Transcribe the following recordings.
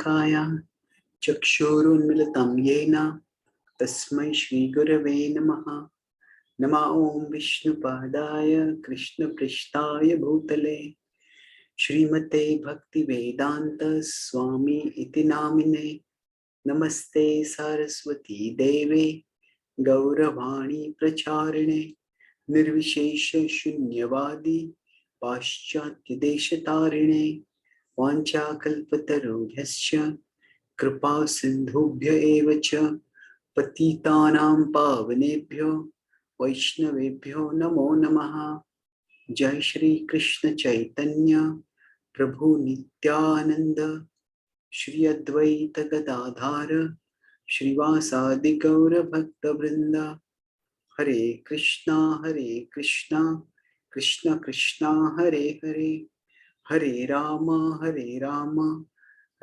Shalakaya Chakshurunmilitam Yena Tasmai Shri Gurave Namaha Nama Om Vishnu Padaya Krishna Prishtaya Bhutale Srimate Bhakti Vedanta Swami Iti Namine Namaste Saraswati Deve Gauravani Pracharine Nirvishesha Shunyavadi Paschatya Deshatarine Vanchakalpatarubhyascha Kripa Sindhubhya Evacha Patitanam Pavanebhyo Vaishnavebhyo Namo Namaha Jai Shri Krishna Chaitanya Prabhu Nityananda Shri Advaita Gadadhara Shrivasadi Gaura Bhakta Vrinda Hare Krishna Krishna Krishna Hare Hare Hare Rama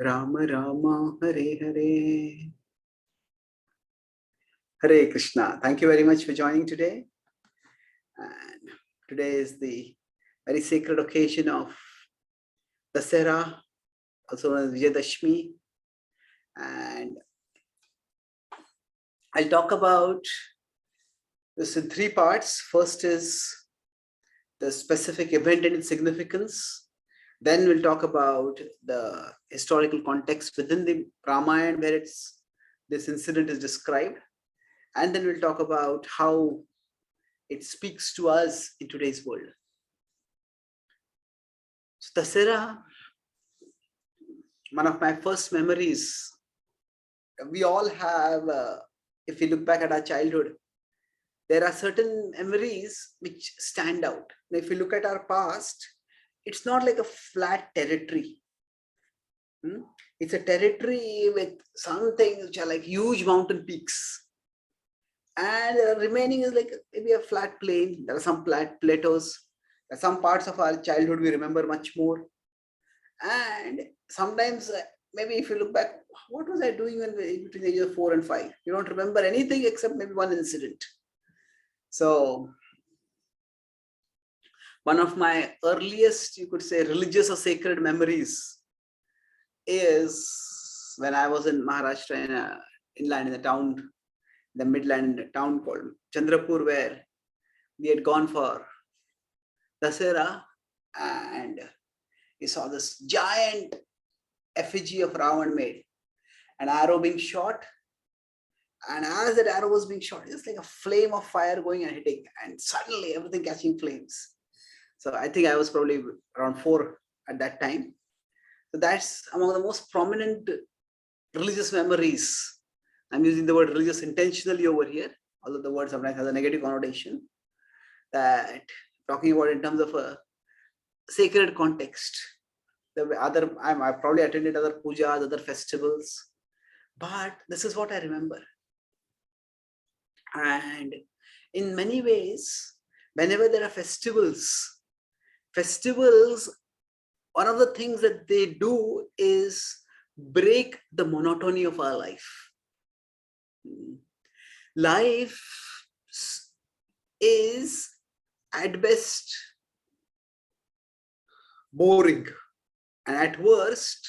Rama Rama Hare Hare. Hare Krishna. Thank you very much for joining today. And today is the very sacred occasion of Dussehra, also known as Vijayadashmi. And I'll talk about this in three parts. First is the specific event and its significance. Then we'll talk about the historical context within the Ramayana where this incident is described. And then we'll talk about how it speaks to us in today's world. So Dussehra, one of my first memories, we all have, if we look back at our childhood, there are certain memories which stand out. If you look at our past, it's not like a flat territory. It's a territory with some things which are like huge mountain peaks. And the remaining is like maybe a flat plain. There are some flat plateaus. There are some parts of our childhood we remember much more. And sometimes, maybe if you look back, what was I doing between the ages of 4 and 5? You don't remember anything except maybe one incident. So one of my earliest, you could say, religious or sacred memories is when I was in Maharashtra, inland in the town, the midland town called Chandrapur, where we had gone for Dussehra, and we saw this giant effigy of Ravan made, an arrow being shot. And as that arrow was being shot, it's like a flame of fire going and hitting, and suddenly everything catching flames. So I think I was probably around 4 at that time. So that's among the most prominent religious memories. I'm using the word religious intentionally over here, although the word sometimes has a negative connotation. That talking about in terms of a sacred context. I probably attended other pujas, other festivals, but this is what I remember. And in many ways, whenever there are festivals, one of the things that they do is break the monotony of our life. Life is at best boring and at worst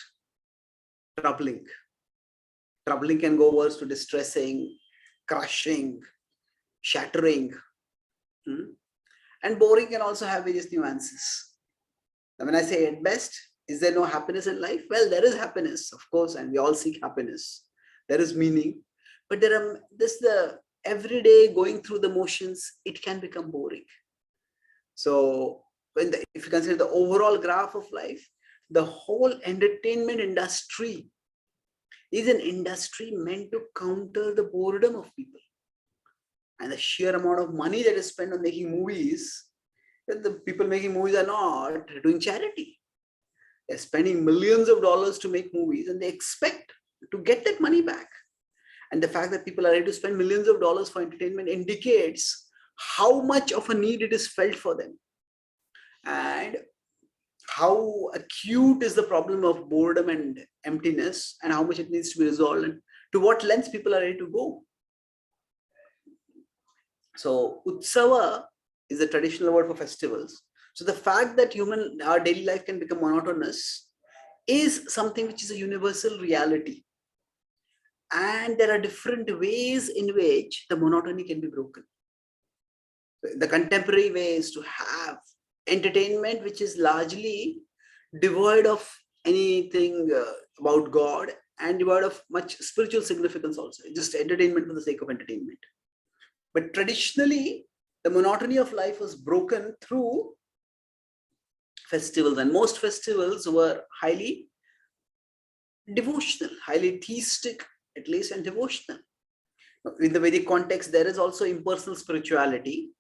troubling. Troubling can go worse to distressing, crushing, shattering. And boring can also have various nuances. Now, when I say at best, is there no happiness in life? Well, there is happiness, of course, and we all seek happiness. There is meaning, but the everyday going through the motions, it can become boring. So if you consider the overall graph of life, the whole entertainment industry is an industry meant to counter the boredom of people. And the sheer amount of money that is spent on making movies, the people making movies are not doing charity. They're spending millions of dollars to make movies, and they expect to get that money back. And the fact that people are ready to spend millions of dollars for entertainment indicates how much of a need it is felt for them, and how acute is the problem of boredom and emptiness, and how much it needs to be resolved, and to what lengths people are ready to go. So Utsava is a traditional word for festivals. So the fact that our daily life can become monotonous is something which is a universal reality. And there are different ways in which the monotony can be broken. The contemporary way is to have entertainment which is largely devoid of anything about God and devoid of much spiritual significance also, just entertainment for the sake of entertainment. But traditionally, the monotony of life was broken through festivals, and most festivals were highly devotional, highly theistic, at least, and devotional. In the Vedic context, there is also impersonal spirituality,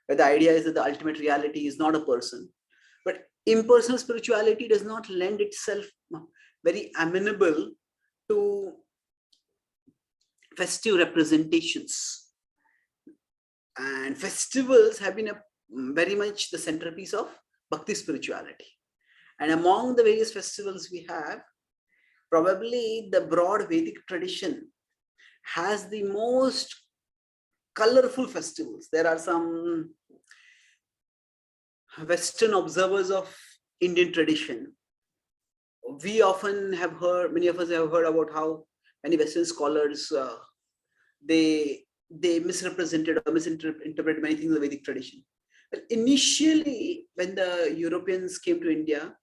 where the idea is that the ultimate reality is not a person. But impersonal spirituality does not lend itself very amenable to festive representations. And festivals have been very much the centerpiece of Bhakti spirituality. And among the various festivals we have, probably the broad Vedic tradition has the most colorful festivals. There are some Western observers of Indian tradition. We often have heard, many of us have heard about how many Western scholars, they misrepresented or misinterpreted many things in the Vedic tradition. But initially, when the Europeans came to India,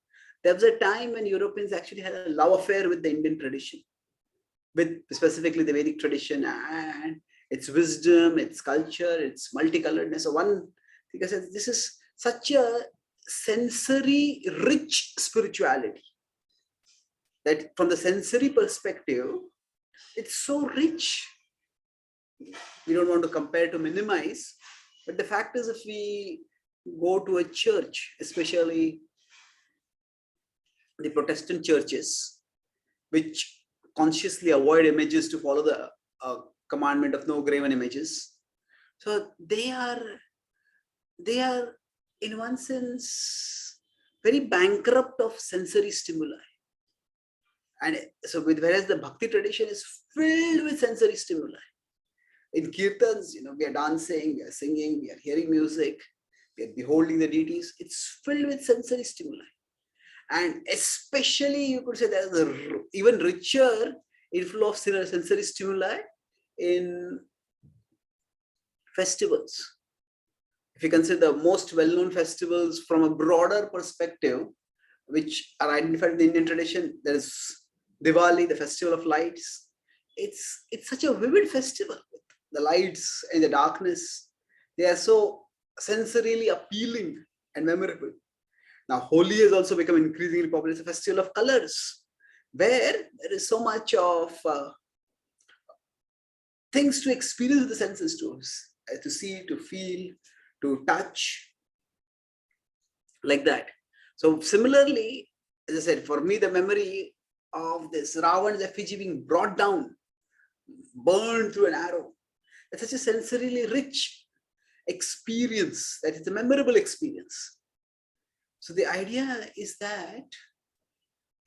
there was a time when Europeans actually had a love affair with the Indian tradition, with specifically the Vedic tradition and its wisdom, its culture, its multicoloredness. So one thing I said, this is such a sensory rich spirituality that from the sensory perspective, it's so rich. We don't want to compare to minimize, but the fact is, if we go to a church, especially the Protestant churches, which consciously avoid images to follow the commandment of no graven images, so they are in one sense very bankrupt of sensory stimuli. And so whereas the Bhakti tradition is filled with sensory stimuli. In kirtans, we are dancing, we are singing, we are hearing music, we are beholding the deities. It's filled with sensory stimuli. And especially, you could say there's an even richer inflow of sensory stimuli in festivals. If you consider the most well-known festivals from a broader perspective, which are identified in the Indian tradition, there is Diwali, the festival of lights. It's such a vivid festival. The lights and the darkness, they are so sensorily appealing and memorable. Now, Holi has also become increasingly popular. It's a festival of colors, where there is so much of things to experience with the senses, to see, to feel, to touch, like that. So similarly, as I said, for me, the memory of this Ravan's effigy being brought down, burned through an arrow, it's such a sensorily rich experience, that it's a memorable experience. So the idea is that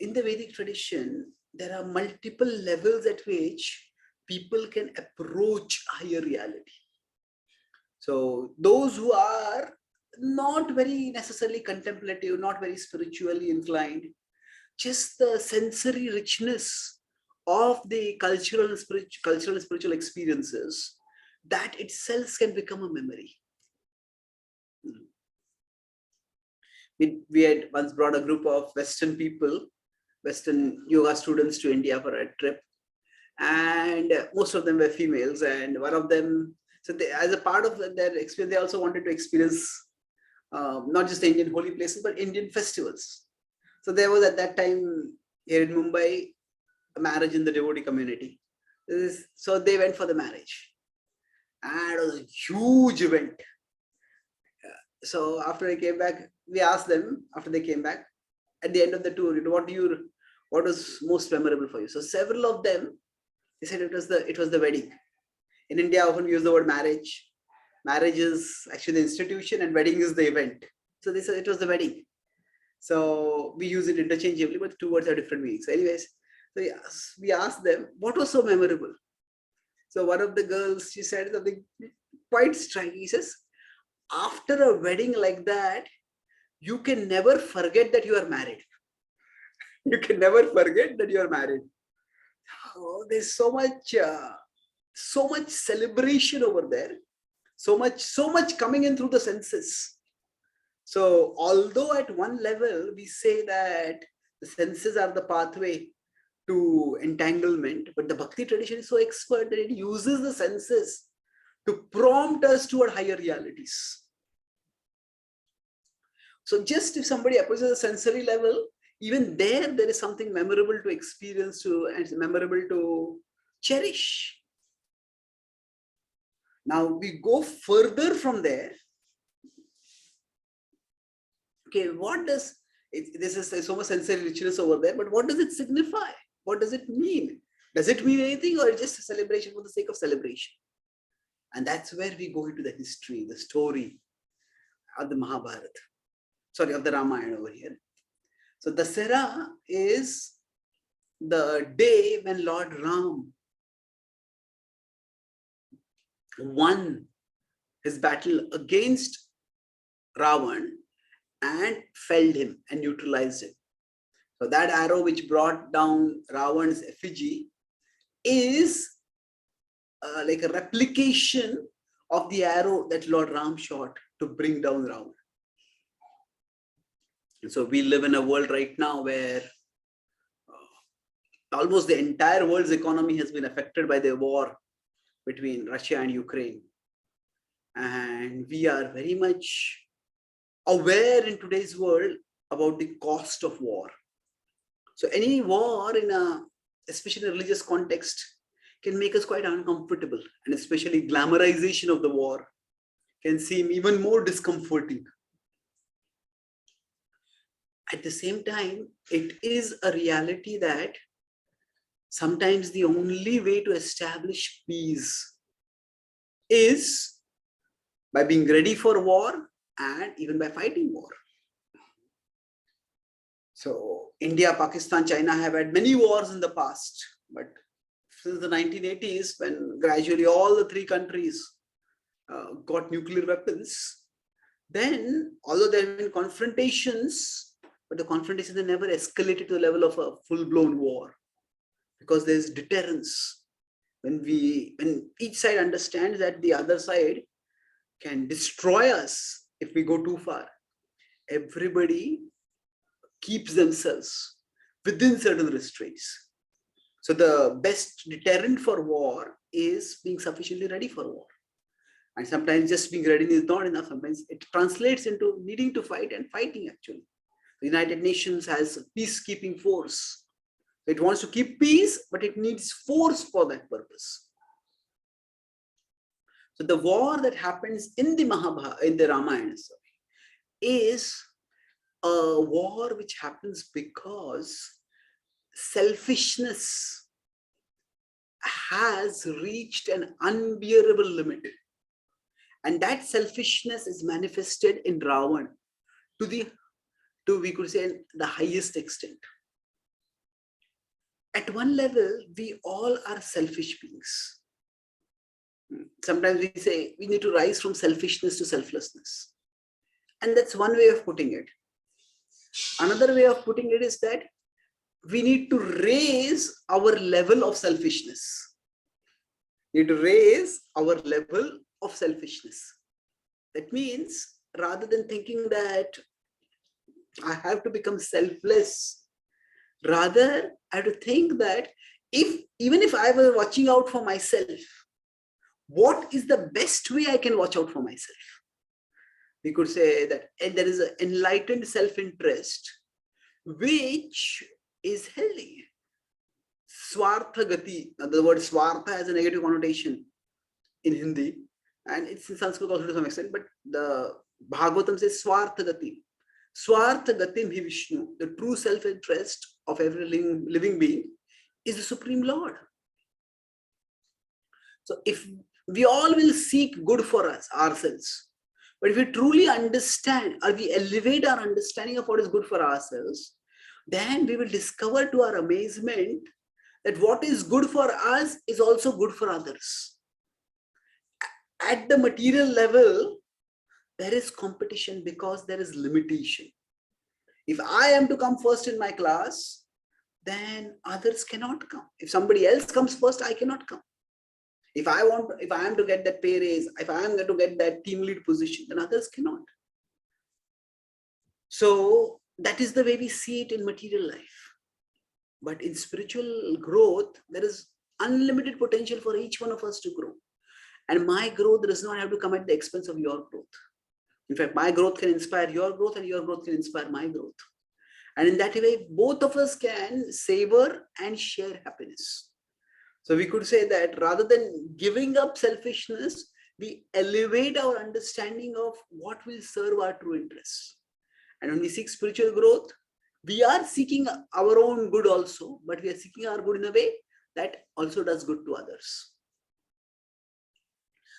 in the Vedic tradition, there are multiple levels at which people can approach higher reality. So those who are not very necessarily contemplative, not very spiritually inclined, just the sensory richness of the cultural and spiritual experiences, that itself can become a memory. We had once brought a group of Western people, Western yoga students, to India for a trip, and most of them were females. And one of them, so they, as a part of their experience, they also wanted to experience not just the Indian holy places, but Indian festivals. So there was at that time here in Mumbai a marriage in the devotee community. So they went for the marriage, and it was a huge event. So after I came back, we asked them after they came back at the end of the tour, what was most memorable for you? So several of them, they said it was the wedding. In India, often we use the word marriage. Marriage is actually the institution and wedding is the event. So they said it was the wedding. So we use it interchangeably, but two words are different meanings. So anyways, so we asked them, what was so memorable? So one of the girls, she said something quite striking. He says, after a wedding like that, you can never forget that you are married. You can never forget that you are married. Oh, there's so much celebration over there. So much coming in through the senses. So although at one level we say that the senses are the pathway to entanglement, but the bhakti tradition is so expert that it uses the senses to prompt us toward higher realities. So just if somebody approaches a sensory level, even there is something memorable to experience and memorable to cherish. Now we go further from there. Okay, what does this is so much sensory richness over there, but what does it signify? What does it mean? Does it mean anything, or just a celebration for the sake of celebration? And that's where we go into the history, the story of the Mahabharata. Sorry, of the Ramayana over here. So Dussehra is the day when Lord Ram won his battle against Ravan and felled him and neutralized him. So that arrow which brought down Ravan's effigy is like a replication of the arrow that Lord Ram shot to bring down Ravan. And so we live in a world right now where almost the entire world's economy has been affected by the war between Russia and Ukraine. And we are very much aware in today's world about the cost of war. So any war in especially religious context can make us quite uncomfortable, and especially glamorization of the war can seem even more discomforting. At the same time, it is a reality that sometimes the only way to establish peace is by being ready for war and even by fighting war. So India, Pakistan, China have had many wars in the past, but since the 1980s, when gradually all the three countries got nuclear weapons, then although there have been confrontations, but the confrontations have never escalated to the level of a full-blown war, because there's deterrence. When each side understands that the other side can destroy us if we go too far, everybody keeps themselves within certain restraints. So the best deterrent for war is being sufficiently ready for war. And sometimes just being ready is not enough. Sometimes it translates into needing to fight and fighting actually. The United Nations has a peacekeeping force. It wants to keep peace, but it needs force for that purpose. So the war that happens in the Ramayana is a war which happens because selfishness has reached an unbearable limit. And that selfishness is manifested in Ravan to we could say the highest extent. At one level, we all are selfish beings. Sometimes we say we need to rise from selfishness to selflessness. And that's one way of putting it. Another way of putting it is that we need to raise our level of selfishness. We need to raise our level of selfishness. That means rather than thinking that I have to become selfless, rather I have to think that even if I were watching out for myself, what is the best way I can watch out for myself? We could say that there is an enlightened self-interest which is healthy. Swartha gati. The word swartha has a negative connotation in Hindi, and it's in Sanskrit also to some extent, but the Bhagavatam says swartha gati. Swartha gatim hi Vishnu. The true self-interest of every living being is the Supreme Lord. So if we all will seek good for ourselves, but if we truly understand or we elevate our understanding of what is good for ourselves, then we will discover to our amazement that what is good for us is also good for others. At the material level, there is competition because there is limitation. If I am to come first in my class, then others cannot come. If somebody else comes first, I cannot come. If I am to get that pay raise, if I am going to get that team lead position, then others cannot. So that is the way we see it in material life. But in spiritual growth, there is unlimited potential for each one of us to grow. And my growth does not have to come at the expense of your growth. In fact, my growth can inspire your growth and your growth can inspire my growth. And in that way, both of us can savor and share happiness. So we could say that rather than giving up selfishness, we elevate our understanding of what will serve our true interests. And when we seek spiritual growth, we are seeking our own good also, but we are seeking our good in a way that also does good to others.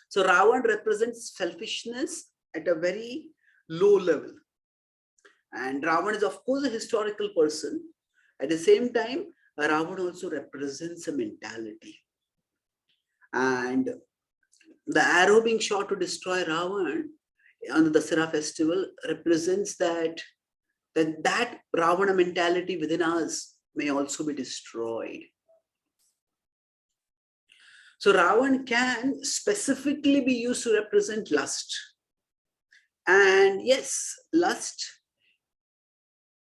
So Ravan represents selfishness at a very low level. And Ravan is, of course, a historical person. At the same time, Ravan also represents a mentality. And the arrow being shot to destroy Ravan on the Dussehra festival represents that Ravana mentality within us may also be destroyed. So Ravan can specifically be used to represent lust. And yes, lust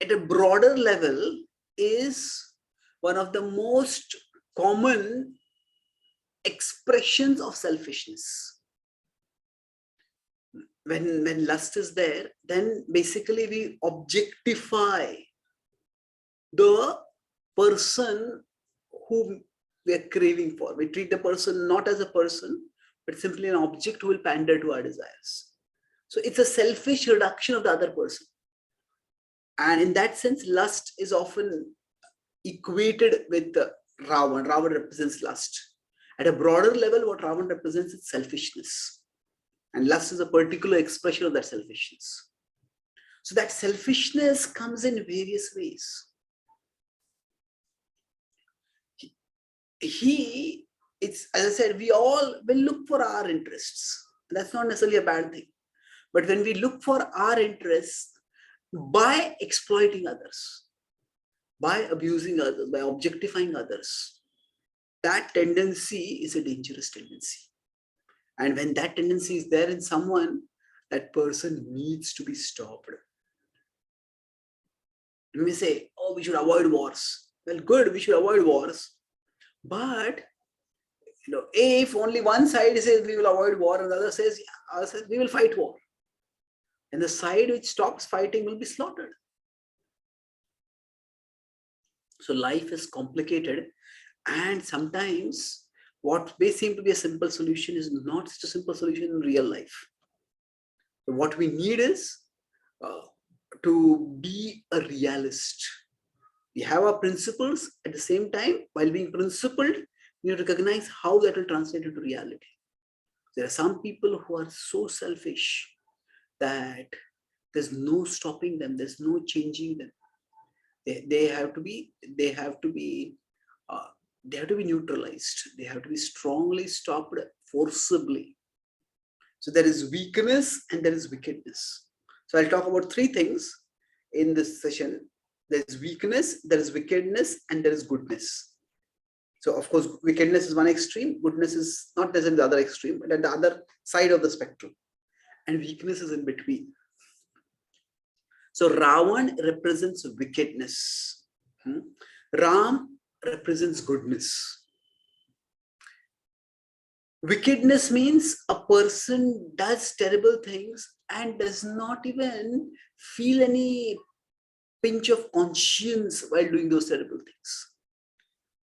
at a broader level is one of the most common expressions of selfishness. When lust is there, then basically we objectify the person whom we are craving for. We treat the person not as a person, but simply an object who will pander to our desires. So it's a selfish reduction of the other person. And in that sense, lust is often equated with Ravan. Ravan represents lust. At a broader level, what Ravan represents is selfishness. And lust is a particular expression of that selfishness. So that selfishness comes in various ways. It's, as I said, we all will look for our interests. That's not necessarily a bad thing. But when we look for our interests by exploiting others, by abusing others, by objectifying others, that tendency is a dangerous tendency. And when that tendency is there in someone, that person needs to be stopped. You may say, oh, we should avoid wars. Well, good, we should avoid wars. But if only one side says we will avoid war and the other says we will fight war, and the side which stops fighting will be slaughtered. So life is complicated, and sometimes what may seem to be a simple solution is not such a simple solution in real life. So what we need is to be a realist. We have our principles. At the same time, while being principled, we recognize how that will translate into reality. There are some people who are so selfish that there's no stopping them. There's no changing them. They have to be neutralized. They have to be strongly stopped forcibly. So there is weakness and there is wickedness. So I'll talk about three things in this session. There is weakness, there is wickedness, and there is goodness. So of course, wickedness is one extreme, goodness is not necessarily the other extreme, but at the other side of the spectrum. And weakness is in between. So Ravan represents wickedness. Ram represents goodness. Wickedness means a person does terrible things and does not even feel any pinch of conscience while doing those terrible things.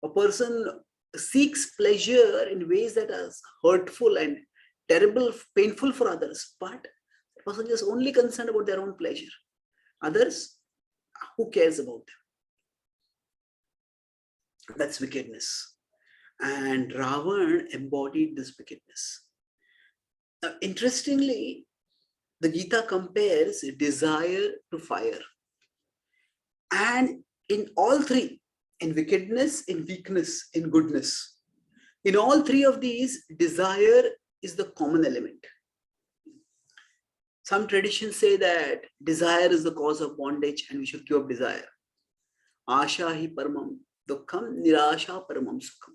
A person seeks pleasure in ways that are hurtful and terrible, painful for others, but the person is only concerned about their own pleasure. Others, who cares about them? That's wickedness. And Ravan embodied this wickedness. Now, interestingly, the Gita compares desire to fire. And in all three, in wickedness, in weakness, in goodness, in all three of these, desire is the common element. Some traditions say that desire is the cause of bondage and we should give up desire. Asha hi paramam dukkham, nirasha paramam sukham.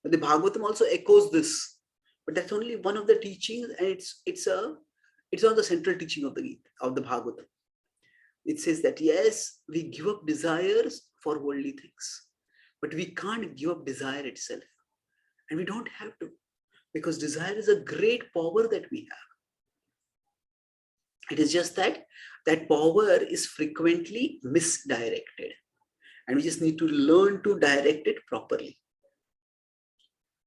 But the Bhagavatam also echoes this, but that's only one of the teachings, and it's not the central teaching of the Gita, of the Bhagavatam. It says that yes, we give up desires for worldly things, but we can't give up desire itself, and we don't have to, because desire is a great power that we have. It is just that that power is frequently misdirected, and we just need to learn to direct it properly.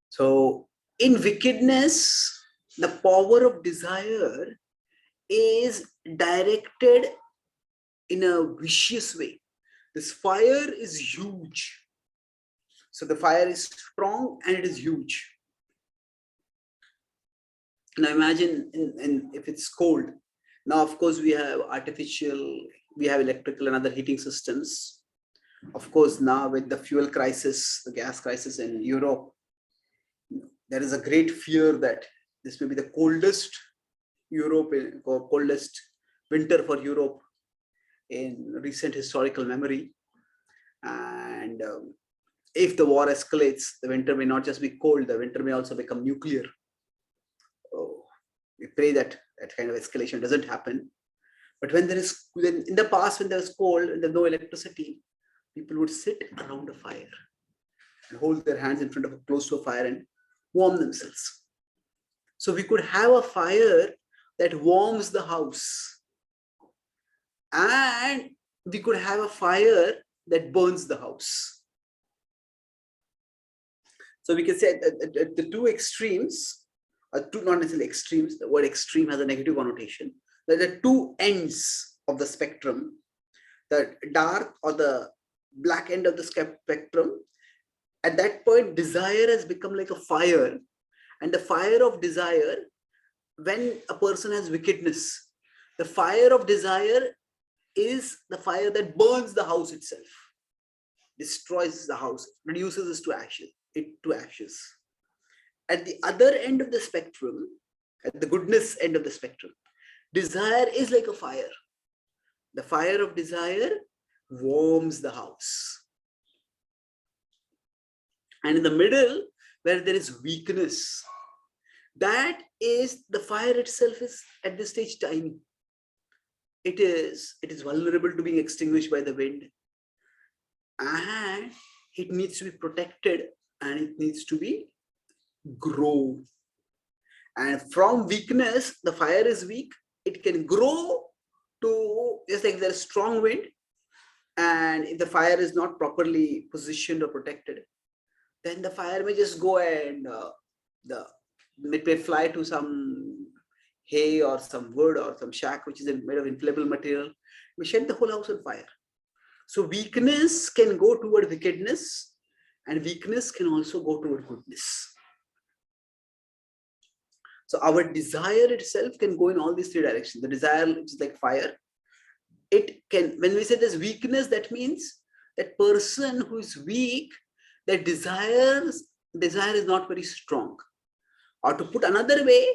So in wickedness, the power of desire is directed in a vicious way. This fire is huge. So the fire is strong and it is huge. Now imagine if it's cold. Now, of course, we have we have electrical and other heating systems. Of course, now with the fuel crisis, the gas crisis in Europe, there is a great fear that this may be the coldest coldest winter for Europe in recent historical memory. And if the war escalates, the winter may not just be cold, the winter may also become nuclear. Oh, we pray that that kind of escalation doesn't happen. But when in the past, when there was cold and there's no electricity, people would sit around a fire and hold their hands in front of close to a fire and warm themselves. So we could have a fire that warms the house, and we could have a fire that burns the house. So we can say at the two extremes, not necessarily extremes, the word extreme has a negative connotation. There are two ends of the spectrum, the dark or the black end of the spectrum. At that point, desire has become like a fire, and the fire of desire, when a person has wickedness, the fire of desire is the fire that burns the house itself, destroys the house, reduces it to ashes. At the other end of the spectrum, at the goodness end of the spectrum, desire is like a fire. The fire of desire warms the house. And in the middle, where there is weakness, that is the fire itself is at this stage tiny. It is vulnerable to being extinguished by the wind, and it needs to be protected, and it needs to be grow. And from weakness, the fire is weak, it can grow to, just like there's strong wind, and if the fire is not properly positioned or protected, then the fire may just go and it may fly to some hay or some wood or some shack which is made of inflammable material. We set the whole house on fire. So weakness can go toward wickedness, and weakness can also go toward goodness. So our desire itself can go in all these three directions. The desire, which is like fire, it can, when we say there's weakness, that means that person who is weak, their desire is not very strong. Or to put another way,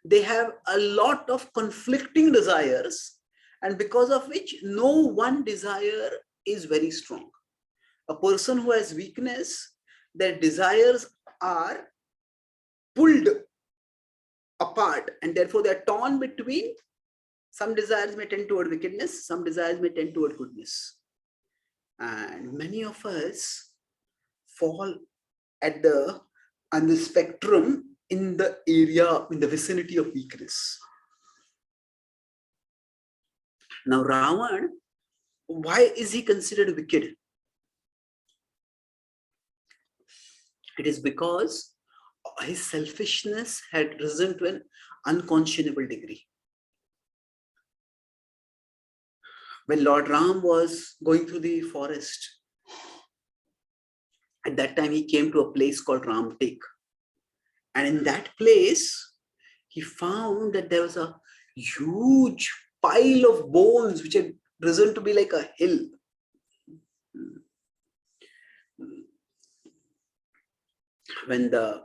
they have a lot of conflicting desires, and because of which no one desire is very strong. A person who has weakness, their desires are pulled apart, and therefore they are torn between. Some desires may tend toward wickedness, some desires may tend toward goodness. And many of us fall on the spectrum in the area, in the vicinity of weakness. Now Ravan, why is he considered wicked? It is because his selfishness had risen to an unconscionable degree. When Lord Ram was going through the forest, at that time he came to a place called Ramtek. And in that place, he found that there was a huge pile of bones which had risen to be like a hill. When the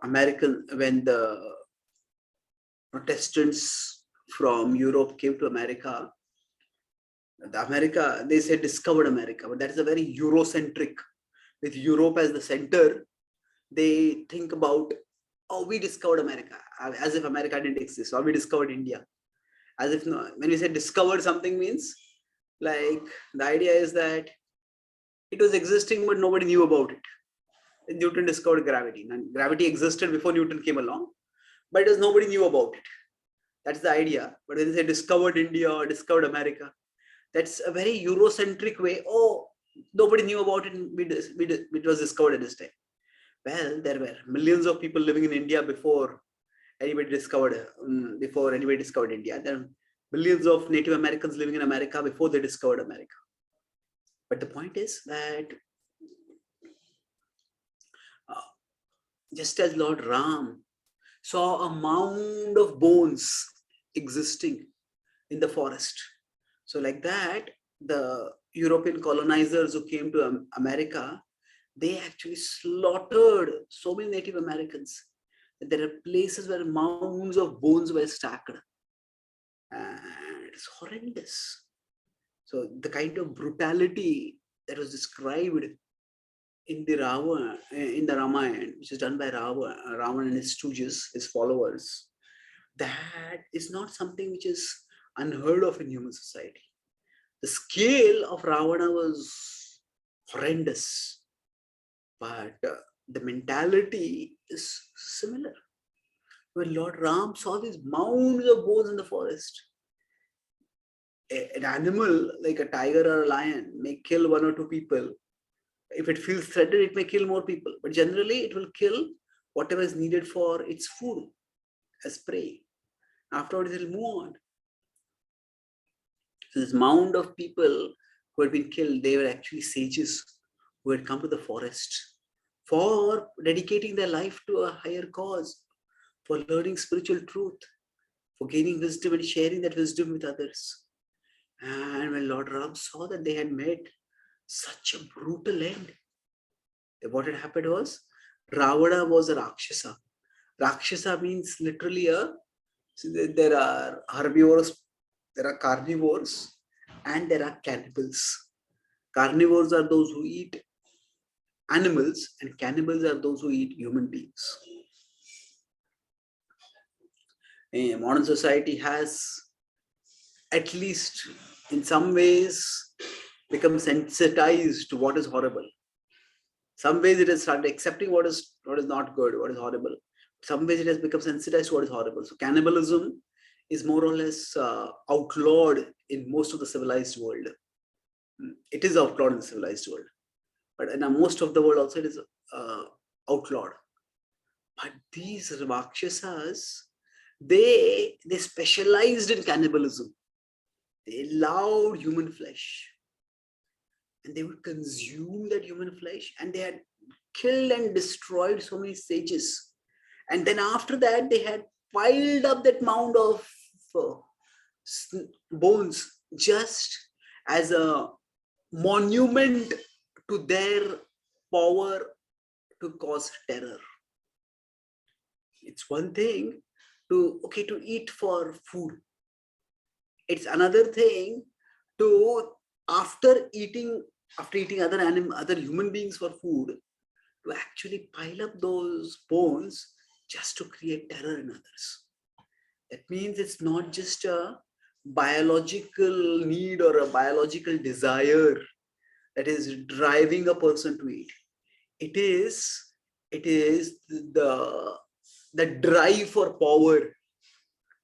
Protestants from Europe came to America, The America, they say discovered America, but that is a very Eurocentric. With Europe as the center, they think about, oh, we discovered America, as if America didn't exist, or we discovered India. As if, no, when we say discovered something means, like, the idea is that it was existing, but nobody knew about it. Newton discovered gravity, and gravity existed before Newton came along, but it was nobody knew about it. That's the idea. But when they say discovered India or discovered America, that's a very Eurocentric way. Oh, nobody knew about it. It was discovered at this time. Well, there were millions of people living in India before anybody discovered India. There are millions of Native Americans living in America before they discovered America. But the point is that just as Lord Ram saw a mound of bones existing in the forest, so like that, the European colonizers who came to America, they actually slaughtered so many Native Americans. There are places where mounds of bones were stacked. And it's horrendous. So the kind of brutality that was described in the Ramayana, which is done by Ravan and his stooges, his followers, that is not something which is unheard of in human society. The scale of Ravana was horrendous, but the mentality is similar. When Lord Ram saw these mounds of bones in the forest, an animal like a tiger or a lion may kill one or two people. If it feels threatened, it may kill more people, but generally it will kill whatever is needed for its food as prey. Afterwards, it will move on. So this mound of people who had been killed, they were actually sages who had come to the forest for dedicating their life to a higher cause, for learning spiritual truth, for gaining wisdom and sharing that wisdom with others. And when Lord Ram saw that they had met such a brutal end, what had happened was, Ravana was a Rakshasa. Rakshasa means literally there are herbivores, there are carnivores, and there are cannibals. Carnivores are those who eat animals, and cannibals are those who eat human beings. Modern society has, at least in some ways, become sensitized to what is horrible. Some ways it has started accepting what is not good, what is horrible. Some ways it has become sensitized to what is horrible. So cannibalism is more or less outlawed in most of the civilized world. It is outlawed in the civilized world, but in most of the world also it is outlawed. But these Rakshasas, they specialized in cannibalism. They loved human flesh, and they would consume that human flesh, and they had killed and destroyed so many sages. And then after that, they had piled up that mound of bones just as a monument to their power to cause terror. It's one thing to eat for food. It's another thing to, after eating other human beings for food, to actually pile up those bones just to create terror in others. That means it's not just a biological need or a biological desire that is driving a person to eat. It is the drive for power.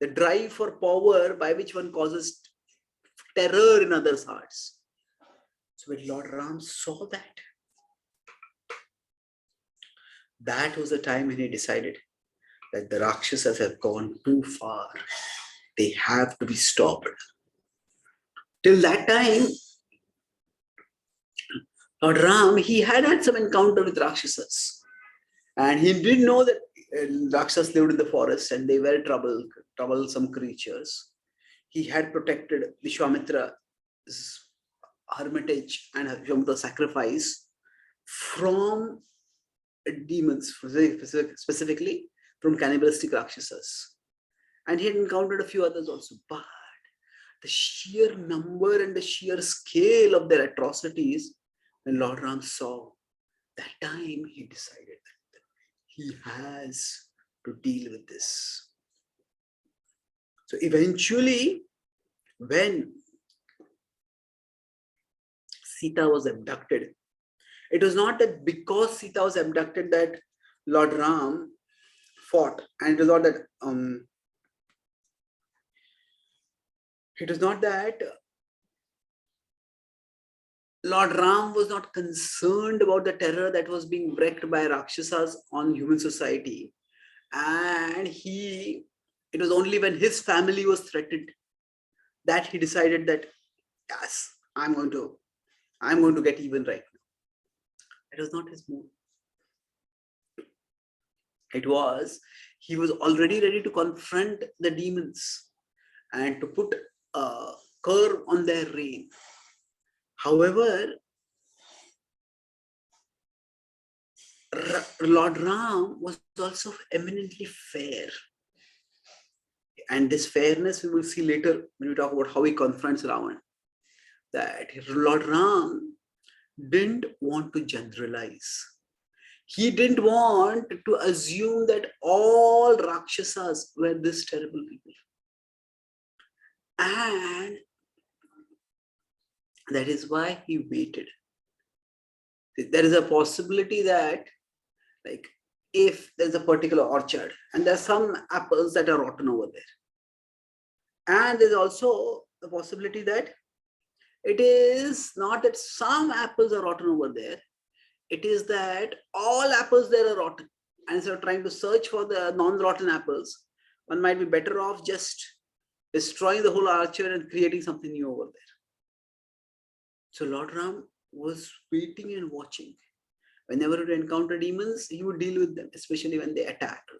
The drive for power by which one causes terror in others' hearts. So when Lord Ram saw that was the time when he decided that the Rakshasas have gone too far. They have to be stopped. Till that time, Lord Ram, he had some encounter with Rakshasas. And he didn't know that Rakshasas lived in the forest and they were troublesome creatures. He had protected Vishwamitra's hermitage and Vishwamitra's sacrifice from demons, specifically from cannibalistic Rakshasas. And he had encountered a few others also. But the sheer number and the sheer scale of their atrocities, when Lord Ram saw, that time he decided that he has to deal with this. So eventually, when Sita was abducted, it was not that because Sita was abducted that Lord Ram fought, and it was not that Lord Ram was not concerned about the terror that was being wreaked by Rakshasas on human society, and it was only when his family was threatened that he decided that yes, I'm going to get even right now. It was not his move. He was already ready to confront the demons and to put a curb on their reign. However, Lord Ram was also eminently fair. And this fairness we will see later when we talk about how he confronts Ravan. That Lord Ram didn't want to generalize. He didn't want to assume that all Rakshasas were this terrible people. And that is why he waited. There is a possibility that, like, if there's a particular orchard and there are some apples that are rotten over there, and there's also the possibility that it is not that some apples are rotten over there, it is that all apples there are rotten. And instead of trying to search for the non-rotten apples, one might be better off just destroying the whole orchard and creating something new over there. So Lord Ram was waiting and watching. Whenever he would encounter demons, he would deal with them, especially when they attacked.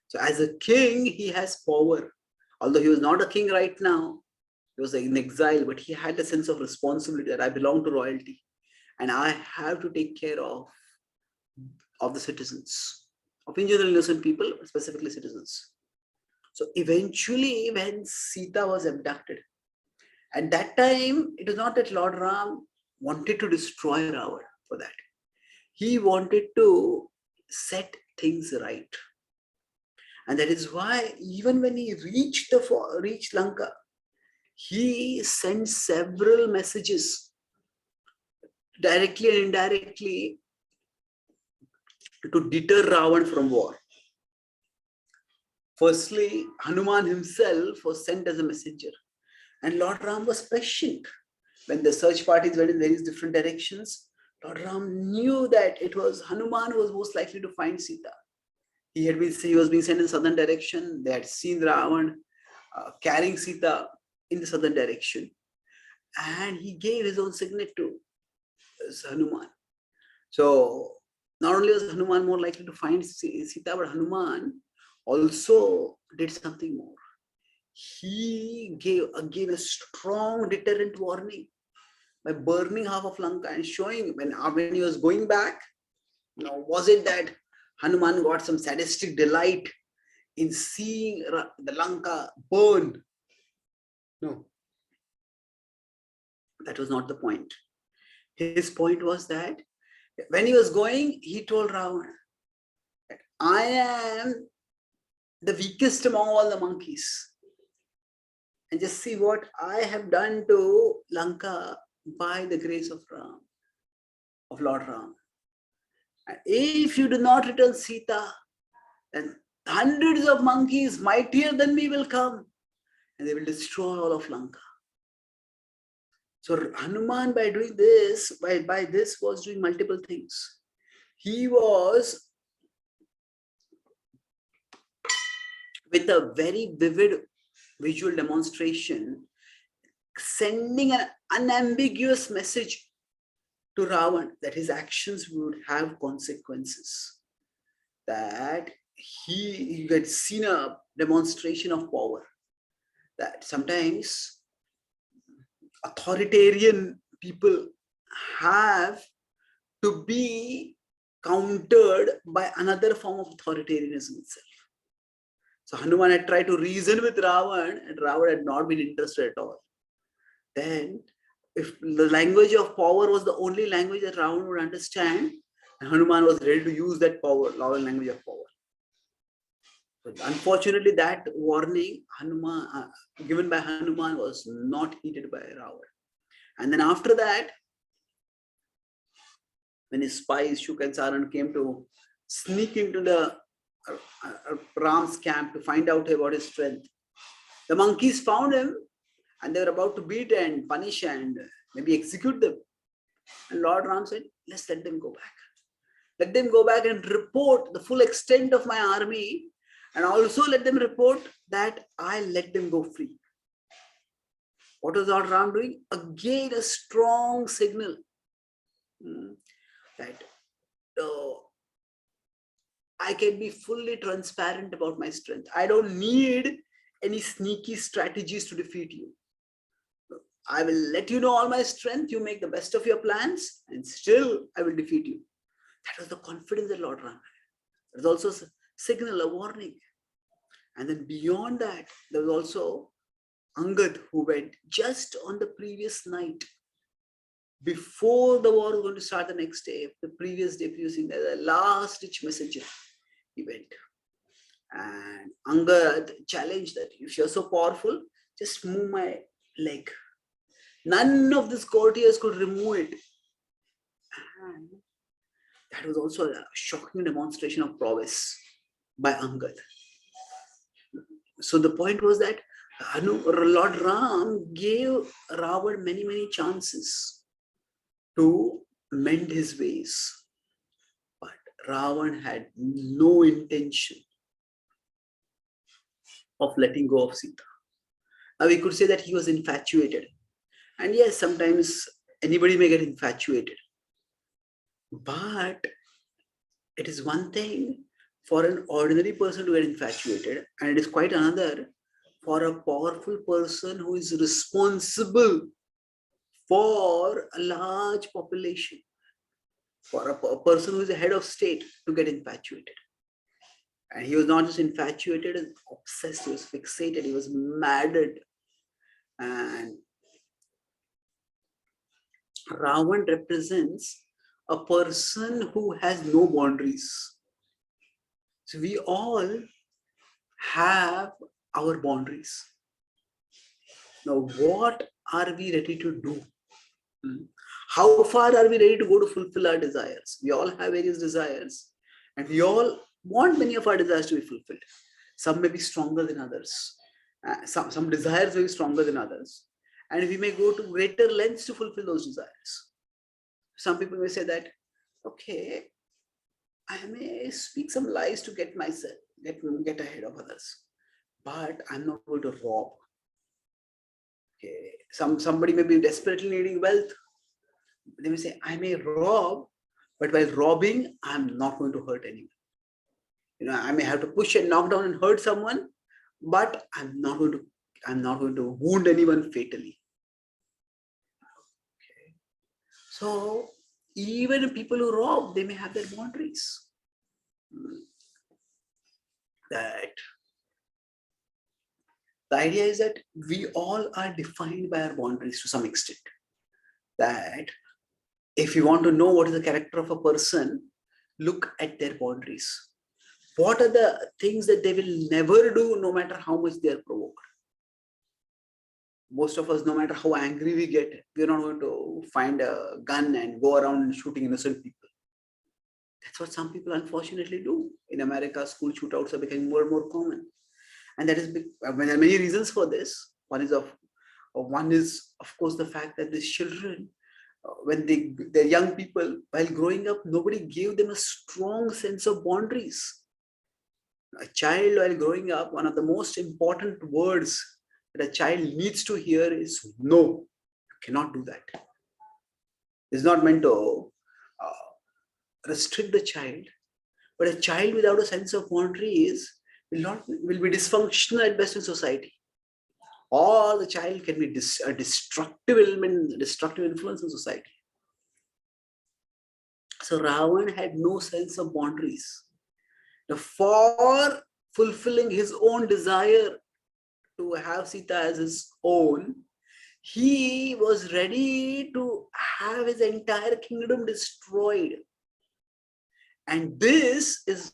So as a king, he has power. Although he was not a king right now, he was in exile, but he had a sense of responsibility that I belong to royalty and I have to take care of the citizens, of in general innocent people, specifically citizens. So eventually, when Sita was abducted, at that time, it was not that Lord Ram wanted to destroy Ravan for that. He wanted to set things right. And that is why even when he reached Lanka, he sent several messages directly and indirectly to deter Ravan from war. Firstly, Hanuman himself was sent as a messenger. And Lord Ram was patient. When the search parties went in various different directions, Lord Ram knew that it was Hanuman who was most likely to find Sita. He was being sent in the southern direction. They had seen Ravan carrying Sita in the southern direction. And he gave his own signet to Hanuman. So not only was Hanuman more likely to find Sita, but Hanuman also did something more. He gave again a strong deterrent warning by burning half of Lanka and showing when he was going back, was it that Hanuman got some sadistic delight in seeing the Lanka burn? No, that was not the point. His point was that when he was going, he told Ravan that I am the weakest among all the monkeys. And just see what I have done to Lanka by the grace of Lord Ram. And if you do not return Sita, then hundreds of monkeys mightier than me will come and they will destroy all of Lanka. So Hanuman, by doing this, by this was doing multiple things. He was, with a very vivid visual demonstration, sending an unambiguous message to Ravan that his actions would have consequences. That he had seen a demonstration of power. That sometimes authoritarian people have to be countered by another form of authoritarianism itself. So Hanuman had tried to reason with Ravan, and Ravan had not been interested at all. Then, if the language of power was the only language that Ravan would understand, Hanuman was ready to use that power, language of power. But unfortunately, that warning Hanuman, given by Hanuman was not heeded by Ravan. And then after that, when his spies Shuk and Charan came to sneak into the Ram's camp to find out about his strength, the monkeys found him and they were about to beat and punish and maybe execute them. And Lord Ram said, let's let them go back. Let them go back and report the full extent of my army, and also let them report that I let them go free. What was Lord Ram doing? Again, a strong signal that I can be fully transparent about my strength. I don't need any sneaky strategies to defeat you. I will let you know all my strength. You make the best of your plans, and still I will defeat you. That was the confidence that Lord Ram had. There was also a signal, a warning. And then beyond that, there was also Angad, who went just on the previous night, before the war was going to start the next day, the previous day, the last ditch messenger, he went. And Angad challenged that if you're so powerful, just move my leg. None of these courtiers could remove it. And that was also a shocking demonstration of prowess by Angad. So the point was that Lord Ram gave Ravan many chances to mend his ways. But Ravan had no intention of letting go of Sita. Now we could say that he was infatuated. And yes, sometimes anybody may get infatuated. But it is one thing for an ordinary person to get infatuated, and it is quite another for a powerful person who is responsible for a large population, for a person who is a head of state to get infatuated. And he was not just infatuated, and obsessed, he was fixated, he was maddened. And Ravan represents a person who has no boundaries. So we all have our boundaries. Now, what are we ready to do? How far are we ready to go to fulfill our desires? We all have various desires, and we all want many of our desires to be fulfilled. Some may be stronger than others. Some desires may be stronger than others. And we may go to greater lengths to fulfill those desires. Some people may say that, okay, I may speak some lies to get myself, get ahead of others, but I'm not going to rob. Okay, somebody may be desperately needing wealth. They may say, I may rob, but while robbing, I'm not going to hurt anyone. I may have to push and knock down and hurt someone, but I'm not going to wound anyone fatally. Okay. So even people who rob, they may have their boundaries. That the idea is that we all are defined by our boundaries to some extent. That if you want to know what is the character of a person, look at their boundaries. What are the things that they will never do, no matter how much they are provoked? Most of us, no matter how angry we get, we're not going to find a gun and go around shooting innocent people. That's what some people unfortunately do. In America, school shootouts are becoming more and more common. And that is, there are many reasons for this. One is, of course, the fact that these children, when they're young people, while growing up, nobody gave them a strong sense of boundaries. A child, while growing up, one of the most important words that a child needs to hear is no. You cannot do that. It's not meant to restrict the child, but a child without a sense of boundaries will be dysfunctional at best in society. Or the child can be a destructive element, destructive influence in society. So Ravan had no sense of boundaries. Now, for fulfilling his own desire to have Sita as his own, he was ready to have his entire kingdom destroyed. And this is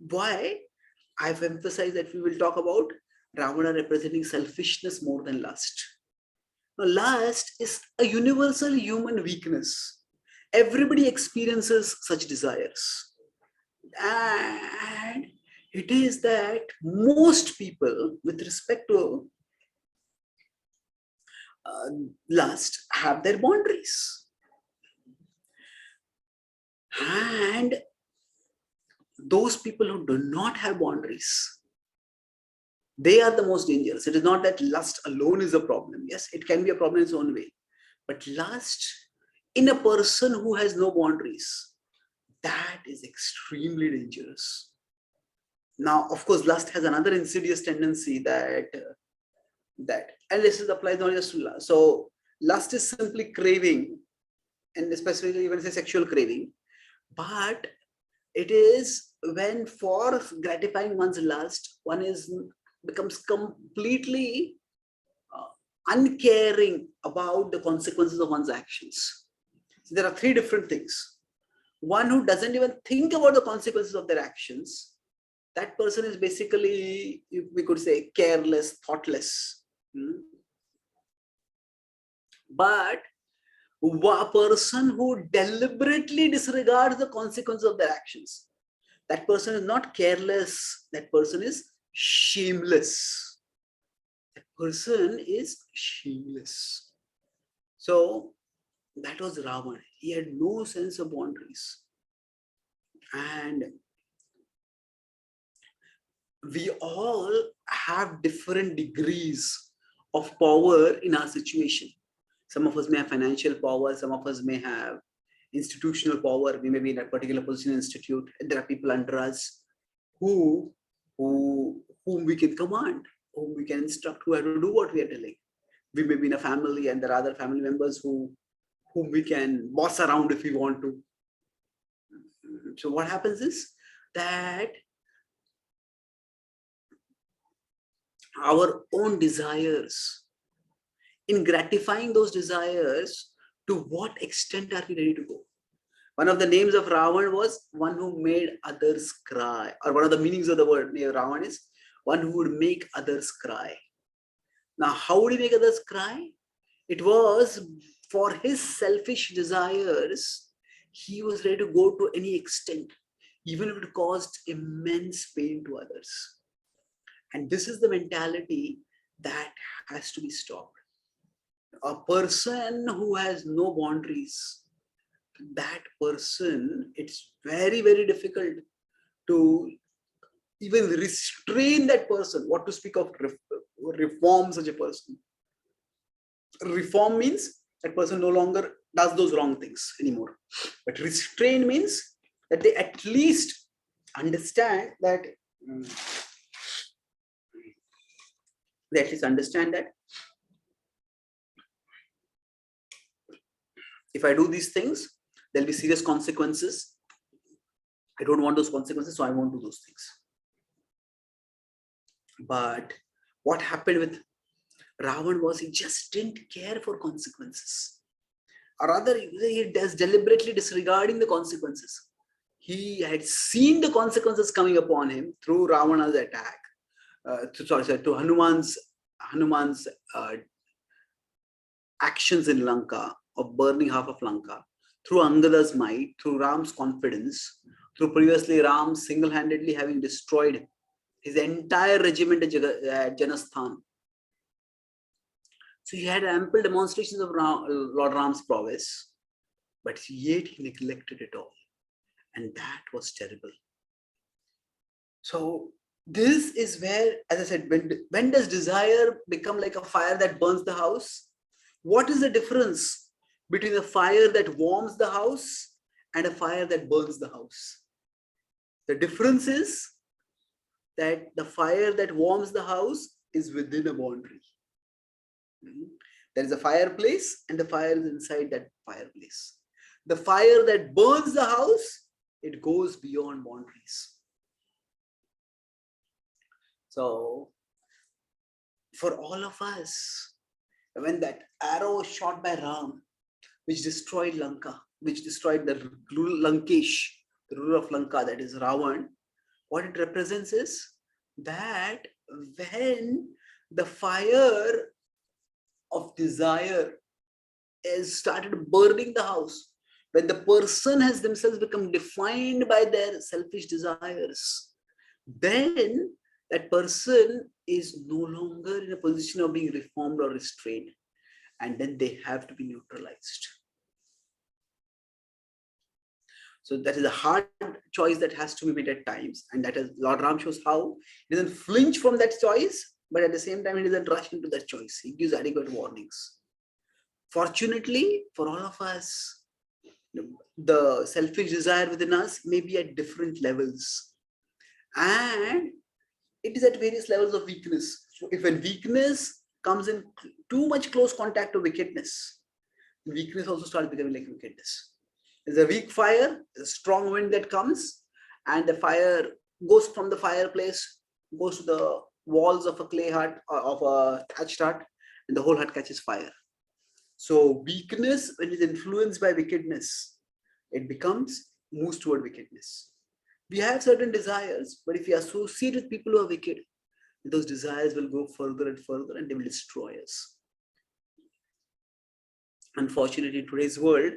why I've emphasized that we will talk about Ravana representing selfishness more than lust. Now, lust is a universal human weakness. Everybody experiences such desires. And it is that most people, with respect to lust, have their boundaries. And those people who do not have boundaries, they are the most dangerous. It is not that lust alone is a problem. Yes, it can be a problem in its own way. But lust in a person who has no boundaries, that is extremely dangerous. Now, of course, lust has another insidious tendency that and this applies not just to lust. So lust is simply craving, and especially even say sexual craving, but it is when for gratifying one's lust, one becomes completely uncaring about the consequences of one's actions. So there are three different things. One who doesn't even think about the consequences of their actions, that person is basically, we could say, careless, thoughtless. But a person who deliberately disregards the consequences of their actions, that person is not careless, that person is shameless. That person is shameless. So that was Ravana. He had no sense of boundaries. And we all have different degrees of power in our situation. Some of us may have financial power, some of us may have institutional power. We may be in a particular position in institute, and there are people under us whom we can command, whom we can instruct, who have to do what we are telling. We may be in a family, and there are other family members whom we can boss around if we want to. So what happens is that our own desires, in gratifying those desires, to what extent are we ready to go? One of the names of Ravan was one who made others cry, or one of the meanings of the word Ravan is one who would make others cry. Now, how would he make others cry? It was for his selfish desires. He was ready to go to any extent, even if it caused immense pain to others. And this is the mentality that has to be stopped. A person who has no boundaries, that person, it's very, very difficult to even restrain that person. What to speak of reform such a person? Reform means that person no longer does those wrong things anymore. But restrain means that they at least understand that if I do these things, there'll be serious consequences. I don't want those consequences, so I won't do those things. But what happened with Ravan was he just didn't care for consequences. Or rather, he does deliberately disregarding the consequences. He had seen the consequences coming upon him through Ravana's attack, to Hanuman's actions in Lanka of burning half of Lanka, through Angada's might, through Ram's confidence, through previously Ram single-handedly having destroyed his entire regiment at Janasthan. So he had ample demonstrations of Lord Ram's prowess, but yet he neglected it all. And that was terrible. So this is where, as I said, when does desire become like a fire that burns the house? What is the difference between a fire that warms the house and a fire that burns the house? The difference is that the fire that warms the house is within a boundary. There is a fireplace and the fire is inside that fireplace. The fire that burns the house, it goes beyond boundaries. So for all of us, when that arrow was shot by Ram, which destroyed Lanka, which destroyed the Lankesh, the ruler of Lanka, that is Ravan, what it represents is that when the fire of desire has started burning the house, when the person has themselves become defined by their selfish desires, then that person is no longer in a position of being reformed or restrained, and then they have to be neutralized. So that is a hard choice that has to be made at times, and that is Lord Ram shows how he doesn't flinch from that choice, but at the same time he doesn't rush into that choice. He gives adequate warnings. Fortunately for all of us, the selfish desire within us may be at different levels, and it is at various levels of weakness. So if a weakness comes in too much close contact to wickedness, weakness also starts becoming like wickedness. There's a weak fire, a strong wind that comes, and the fire goes from the fireplace, goes to the walls of a clay hut or of a thatched hut, and the whole hut catches fire. So weakness, when it is influenced by wickedness, it moves toward wickedness. We have certain desires, but if we associate with people who are wicked, those desires will go further and further, and they will destroy us. Unfortunately, in today's world,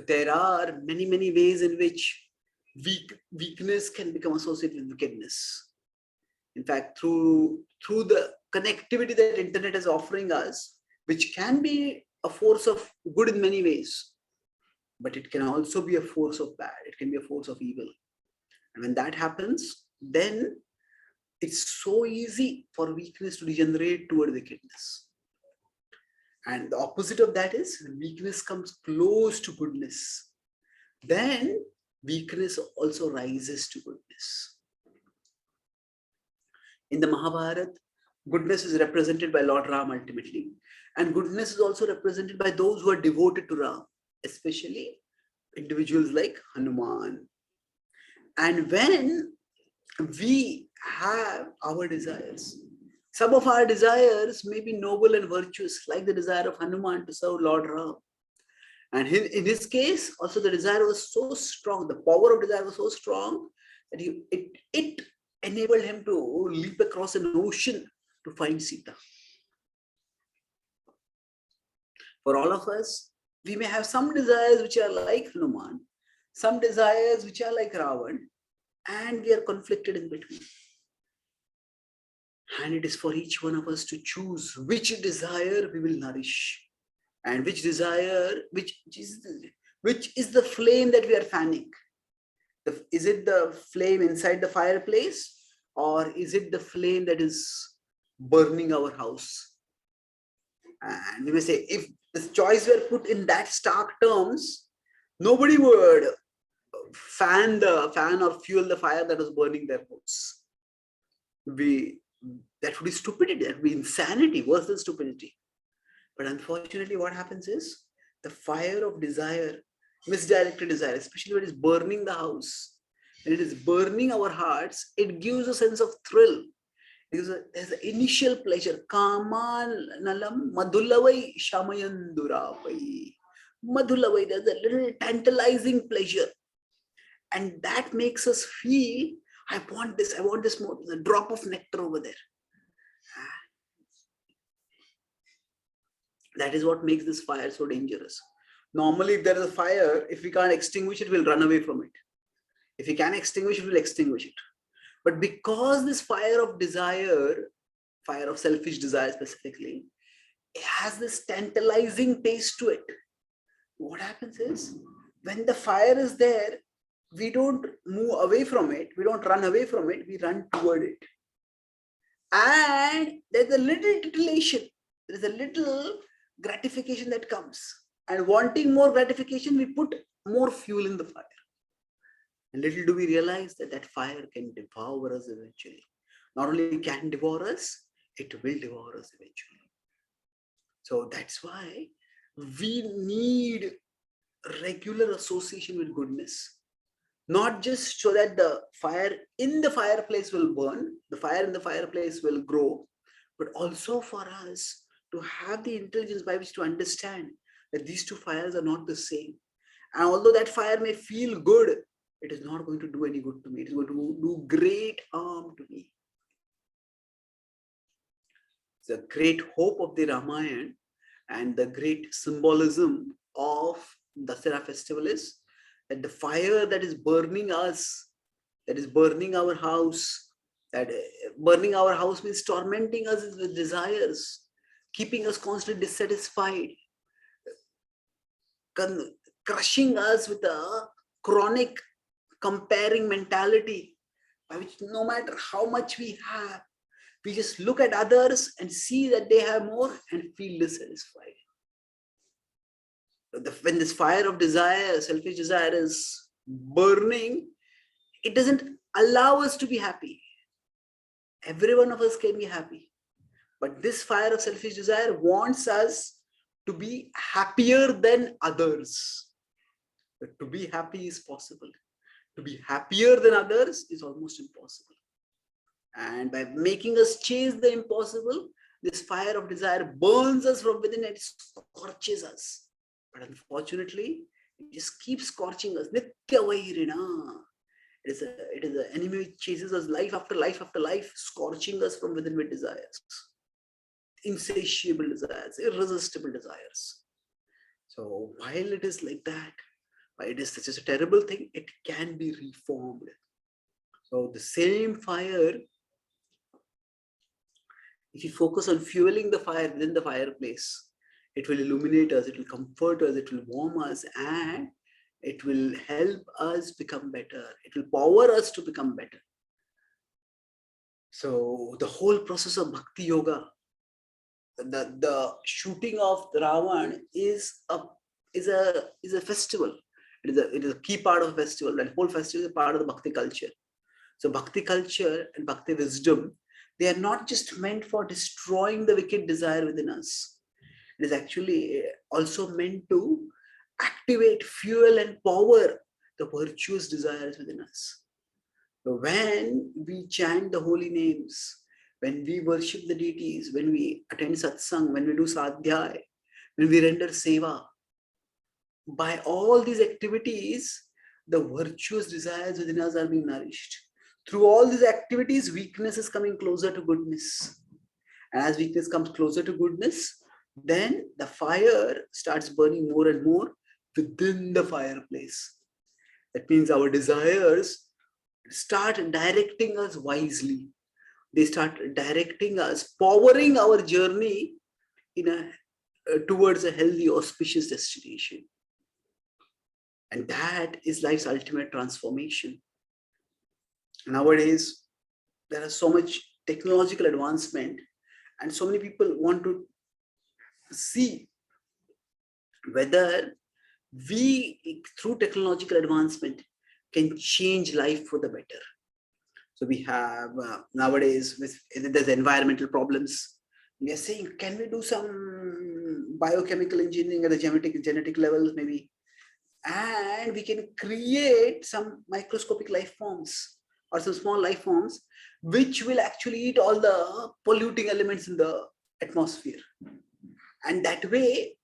there are many ways in which weakness can become associated with wickedness. In fact, through the connectivity that internet is offering us, which can be a force of good in many ways, but it can also be a force of bad. It can be a force of evil. And when that happens, then it's so easy for weakness to degenerate toward wickedness. And the opposite of that is when weakness comes close to goodness, then weakness also rises to goodness. In the Mahabharata, goodness is represented by Lord Ram ultimately. And goodness is also represented by those who are devoted to Ram, especially individuals like Hanuman. And when we have our desires, some of our desires may be noble and virtuous, like the desire of Hanuman to serve Lord Ram. And in his case, also the desire was so strong, the power of desire was so strong that it enabled him to leap across an ocean to find Sita. For all of us, we may have some desires which are like Hanuman, some desires which are like Ravan, and we are conflicted in between. And it is for each one of us to choose which desire we will nourish, and which desire, which is the flame that we are fanning. Is it the flame inside the fireplace, or is it the flame that is burning our house? And we may say, if this choice were put in that stark terms, nobody would fan or fuel the fire that was burning their house. That would be stupidity, that would be insanity, worse than stupidity. But unfortunately, what happens is the fire of desire, misdirected desire, especially when it is burning the house, when it is burning our hearts, it gives a sense of thrill. There's an initial pleasure. Kamal nalam madhulavai shamayandurapai. Madhulavai, there's a little tantalizing pleasure. And that makes us feel, I want this more, a drop of nectar over there. That is what makes this fire so dangerous. Normally, if there is a fire, if we can't extinguish it, we'll run away from it. If we can extinguish it, we'll extinguish it. But because this fire of desire, fire of selfish desire specifically, it has this tantalizing taste to it. What happens is, when the fire is there, we don't move away from it, we don't run away from it, we run toward it. And there's a little titillation, there's a little gratification that comes. And wanting more gratification, we put more fuel in the fire. And little do we realize that fire can devour us eventually. Not only can devour us, it will devour us eventually. So that's why we need regular association with goodness. Not just so that the fire in the fireplace will burn, the fire in the fireplace will grow, but also for us to have the intelligence by which to understand that these two fires are not the same. And although that fire may feel good, it is not going to do any good to me. It is going to do great harm to me. The great hope of the Ramayana and the great symbolism of Dussehra festival is that the fire that is burning us, that is burning our house, that burning our house means tormenting us with desires, keeping us constantly dissatisfied, crushing us with a chronic comparing mentality by which no matter how much we have, we just look at others and see that they have more and feel dissatisfied. When this fire of desire, selfish desire is burning, it doesn't allow us to be happy. Every one of us can be happy. But this fire of selfish desire wants us to be happier than others. But to be happy is possible. To be happier than others is almost impossible. And by making us chase the impossible, this fire of desire burns us from within and scorches us. But unfortunately, it just keeps scorching us. Nitya Vairina. It is an enemy which chases us life after life after life, scorching us from within with desires. Insatiable desires, irresistible desires. So while it is like that, while it is such a terrible thing, it can be reformed. So the same fire, if you focus on fueling the fire within the fireplace, it will illuminate us, it will comfort us, it will warm us, and it will help us become better. It will power us to become better. So the whole process of bhakti yoga, the shooting of the Ravan is a festival. It is a key part of the festival. That whole festival is a part of the bhakti culture. So bhakti culture and bhakti wisdom, they are not just meant for destroying the wicked desire within us. It is actually also meant to activate, fuel, and power the virtuous desires within us. So when we chant the holy names, when we worship the deities, when we attend satsang, when we do sadhyay, when we render seva, by all these activities, the virtuous desires within us are being nourished. Through all these activities, weakness is coming closer to goodness. And as weakness comes closer to goodness, then the fire starts burning more and more within the fireplace. That means our desires start directing us wisely. They start directing us, powering our journey towards a healthy, auspicious destination. And that is life's ultimate transformation. Nowadays, there is so much technological advancement, and so many people want to see whether we, through technological advancement, can change life for the better. So we have nowadays, there's environmental problems. We are saying, can we do some biochemical engineering at the genetic levels, maybe? And we can create some microscopic life forms or some small life forms which will actually eat all the polluting elements in the atmosphere. And that way,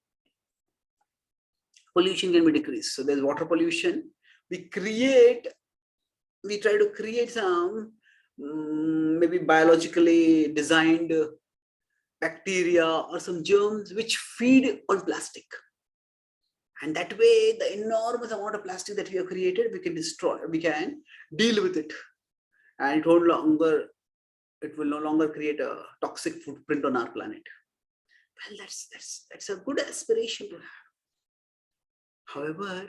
pollution can be decreased. So there's water pollution. We try to create some maybe biologically designed bacteria or some germs which feed on plastic. And that way, the enormous amount of plastic that we have created, we can deal with it. And it will no longer create a toxic footprint on our planet. Well, that's a good aspiration to have. However,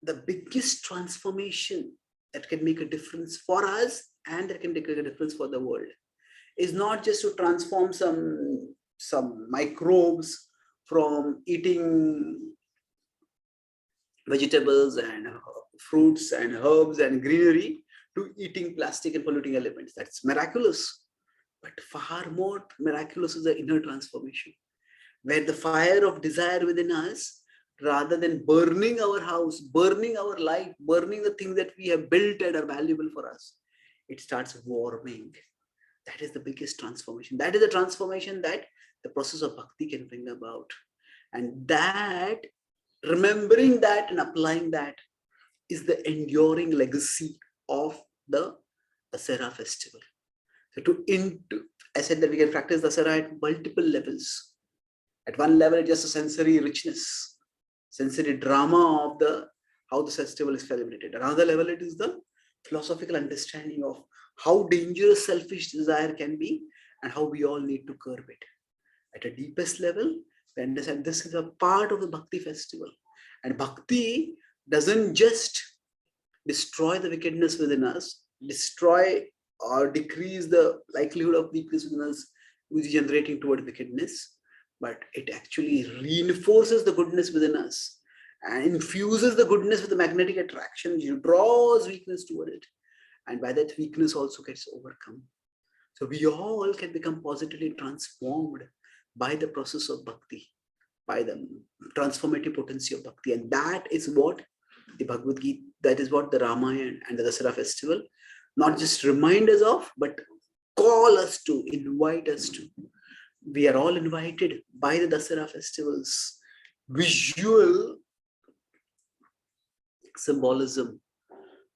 the biggest transformation that can make a difference for us and that can make a difference for the world is not just to transform some microbes from eating vegetables and fruits and herbs and greenery to eating plastic and polluting elements. That's miraculous. But far more miraculous is the inner transformation, where the fire of desire within us rather than burning our house, burning our life, burning the things that we have built and are valuable for us, it starts warming. That is the biggest transformation. That is the transformation that the process of bhakti can bring about. And that, remembering that and applying that, is the enduring legacy of the Dussehra festival. So I said that we can practice Dussehra at multiple levels. At one level, it's just a sensory richness, sensory drama of how the festival is celebrated. Another level, it is the philosophical understanding of how dangerous selfish desire can be and how we all need to curb it. At a deepest level, we understand this is a part of the Bhakti festival. And Bhakti doesn't just destroy the wickedness within us, destroy or decrease the likelihood of weakness within us, which is generating toward wickedness, but it actually reinforces the goodness within us and infuses the goodness with the magnetic attraction, which draws weakness toward it. And by that, weakness also gets overcome. So we all can become positively transformed by the process of bhakti, by the transformative potency of bhakti. And that is what the Bhagavad Gita, that is what the Ramayana and the Dussehra festival not just remind us of, but call us to, invite us to. We are all invited by the Dussehra festival's visual symbolism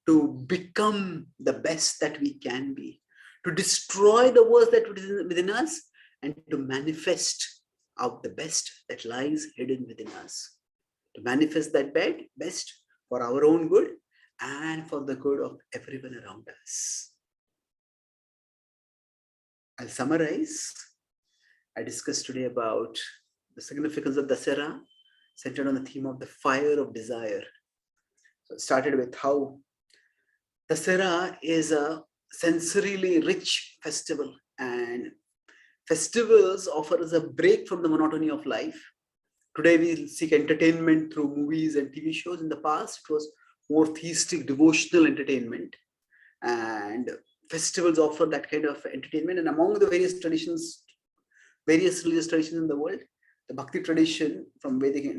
to become the best that we can be, to destroy the worst that is within us, and to manifest out the best that lies hidden within us. To manifest that best for our own good and for the good of everyone around us. I'll summarize. I discussed today about the significance of Dussehra, centered on the theme of the fire of desire. So it started with how Dussehra is a sensorily rich festival, and festivals offer us a break from the monotony of life. Today we seek entertainment through movies and TV shows. In the past, it was more theistic, devotional entertainment, and festivals offer that kind of entertainment. And among the various traditions, various religious traditions in the world, the Bhakti tradition from Vedic,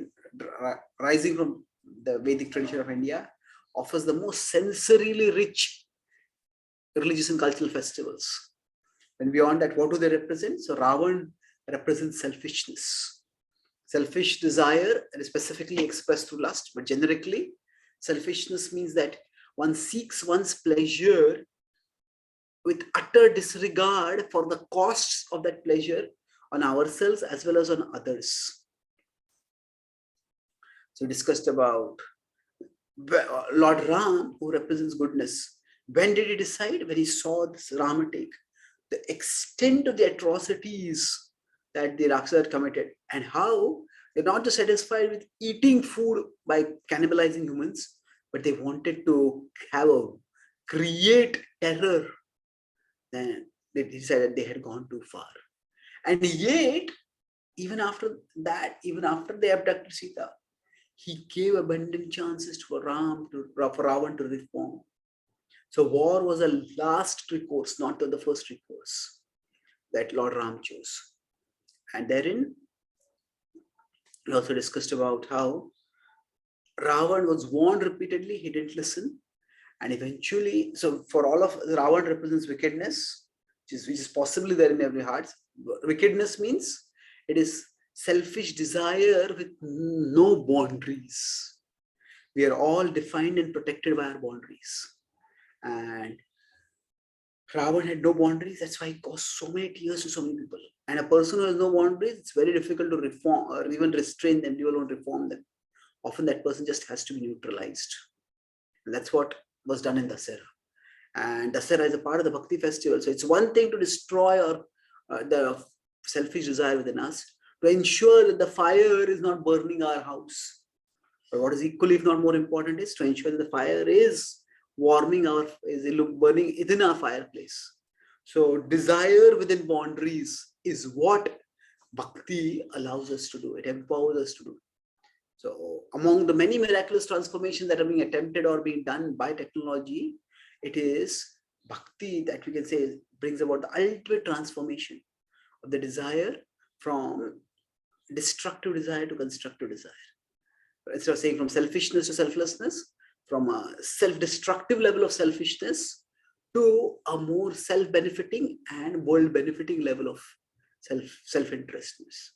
rising from the Vedic tradition of India, offers the most sensorily rich religious and cultural festivals. And beyond that, what do they represent? So Ravan represents selfishness, selfish desire, and specifically expressed through lust. But generically, selfishness means that one seeks one's pleasure with utter disregard for the costs of that pleasure on ourselves as well as on others. So we discussed about Lord Ram, who represents goodness. When did he decide? When he saw this Rama take the extent of the atrocities that the Rakshasa had committed, and how they're not just satisfied with eating food by cannibalizing humans, but they wanted to create terror. Then they decided they had gone too far. And yet, even after that, even after they abducted Sita, he gave abundant chances for Ravan to reform. So war was a last recourse, not the first recourse that Lord Ram chose. And therein, we also discussed about how Ravan was warned repeatedly, he didn't listen. And eventually, so for all of Ravan represents wickedness, which is possibly there in every heart. Wickedness means it is selfish desire with no boundaries. We are all defined and protected by our boundaries. And Ravan had no boundaries. That's why he caused so many tears to so many people. And a person who has no boundaries, it's very difficult to reform or even restrain them. You won't reform them. Often that person just has to be neutralized. And that's what was done in Dussehra. And Dussehra is a part of the Bhakti festival. So it's one thing to destroy the selfish desire within us, to ensure that the fire is not burning our house. But what is equally, if not more important, is to ensure that the fire is burning within our fireplace. So desire within boundaries is what Bhakti allows us to do. It empowers us to do. So among the many miraculous transformations that are being attempted or being done by technology, it is Bhakti that we can say brings about the ultimate transformation of the desire from destructive desire to constructive desire. instead of saying from selfishness to selflessness, from a self-destructive level of selfishness to a more self-benefiting and world-benefiting level of self-interestness.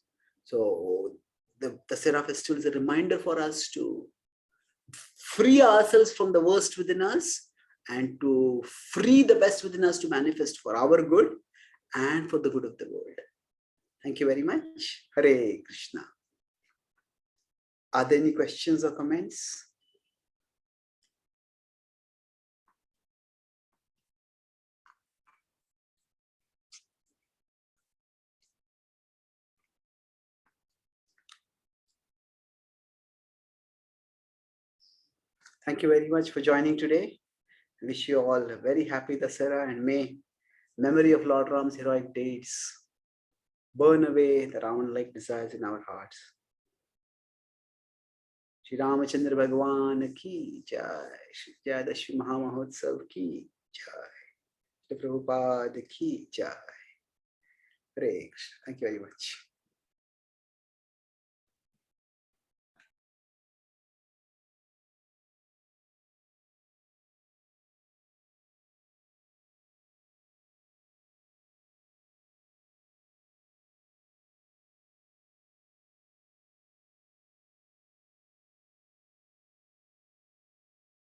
So the Dussehra festival is a reminder for us to free ourselves from the worst within us and to free the best within us to manifest for our good and for the good of the world. Thank you very much. Hare Krishna. Are there any questions or comments? Thank you very much for joining today. I wish you all a very happy Dussehra, and may memory of Lord Ram's heroic deeds burn away the Ravan-like desires in our hearts. Shri Ramachandra Bhagwan ki jai, Shri Vijayadashmi Mahamahotsav ki jai, Shri Prabhupada ki jai. Hare Krishna. Thank you very much.